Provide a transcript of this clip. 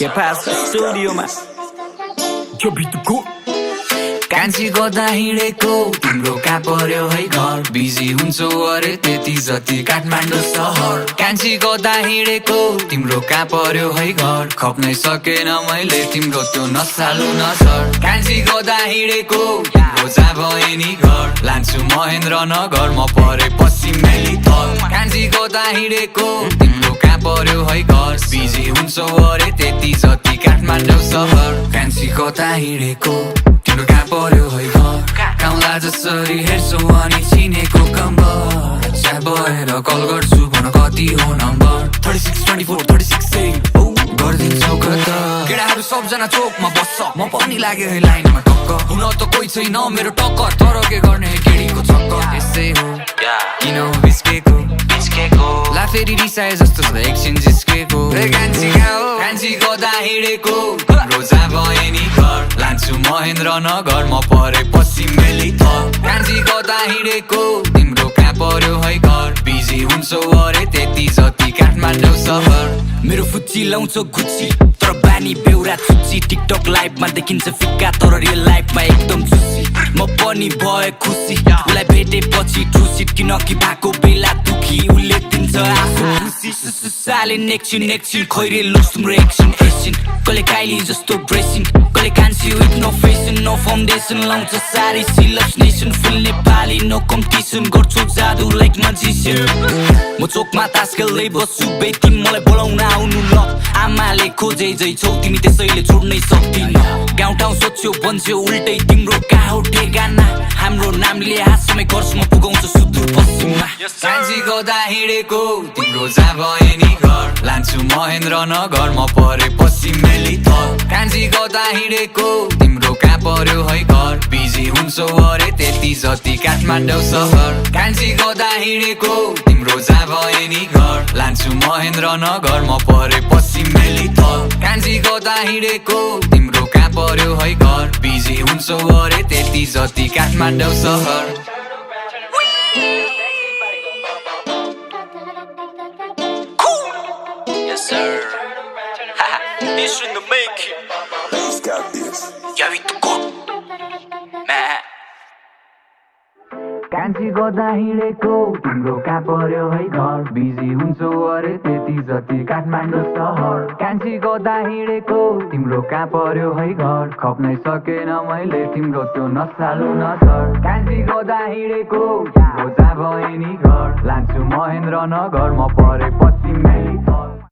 के पास स्टुडियोमा यो बिटको कान्छी गर्दा हिँडेको तिम्रो कहाँ पर्यो है घर बिजी हुन्छौ अरे त्यति जति काठमाडौँ सहर कान्छी गर्दा हिँडेको तिम्रो कहाँ पर्यो है घर खप्नै सकेन मैले तिम्रो त्यो नसालु नजर कान्छी गर्दा हिँडेको तिम्रो जहाँ भए नि घर लान्छु महेन्द्र नगर म परे पश्चिमेली थर कान्छी गर्दा हिँडेको तिम्रो कहाँ पर्यो है घर बिजी हुन्छौ अरे त्यति जति काठमाडौँ सहर कान्छी गर्दा हिँडेको तिम्रो कहाँ पर्यो है घर काउँला जसरी हेर्छौ अनि चिनेको कम्बर चिया भएर कल गर्छु भन कति हो नम्बर 36 24 36 गरिदिन्छौ कता केटाहरू सबजना चोकमा बस्छ म पनि लाग्यो है लाइनमा टक्क हुन त कोही छैन मेरो टक्कर तर के गर्ने केडीको चक्कर यसै हो किन बिस्केको ला फेरि रिसाए जस्तो छ एकछिन जिस्केको कान्छी कहाँ हो कान्छी गर्दा हिँडेको तिम्रो जहाँ भए नि घर लान्छु महेन्द्र नगर म परे पश्चिमेली थर कान्छी गर्दा हिँडेको तिम्रो कहाँ पर्यो है घर बिजी हुन्छौ अरे त्यति जति काठमाडौँ सहर मेरो फुच्ची लाउँछौ गुच्ची तर बानी बेउरा चुच्ची टिकटक लाइभमा देखिन्छ फिक्का तर रियल लाइफमा एकदम चुच्ची म पनि भए खुसी उसलाई भेटेपछि ठुसी किनकि भएको बेला दुखी उसले दिन्छ आफू खुसी साले नेक्सिन खैरे लुक्स तिम्रो एक्सन कहिले काइली जस्तो ड्रेसिङ कहिले कान्छी with no fashion no foundation लाउँछ सारी सिलप्स nation full Nepali no competition गर्छु जादु लाइक म्याजिसियन म चोकमा तास खेल्दै बस्छु बेटी मलाई बोलाउन आउनु ल आमाले खोजे जै छौ तिमी त्यसैले छोड्नै सक्दिन गाउँ ठाउँ सोध्छौ भन्छौ उल्टै तिम्रो कहाँ हो ठेगाना हाम्रो नामले हातसम्मै घरसम्म पुगाउँछ सुदूर पश्चिममा कान्छी गर्दा हिँडेको तिम्रो जहाँ भए नि घर लान्छु महेन्द्र नगर म परे पश्चिमेली थर कान्छी गर्दा हिँडेको तिम्रो कहाँ पर्यो है घर बिजी हुन्छौ अरे त्यति जति काठमाडौँ सहर कान्छी गर्दा हिँडेको तिम्रो जहाँ भए नि घर लान्छु महेन्द्र नगर म परे पश्चिमेली थर कान्छी गर्दा हिँडेको तिम्रो कहाँ पर्यो है घर बिजी हुन्छौ अरे त्यति जति काठमाडौँ सहर Yes sir This in the making Let's got this Ya बिटको कान्छी गर्दा हिँडेको तिम्रो कहाँ पर्यो है घर बिजी हुन्छौ अरे त्यति जति काठमाडौँ सहर कान्छी गर्दा हिँडेको तिम्रो कहाँ पर्यो है घर खप्नै सकेन मैले तिम्रो त्यो नसालु नजर कान्छी गर्दा हिँडेको तिम्रो जहाँ भए नि घर लान्छु महेन्द्र नगर म परे पश्चिमेली थर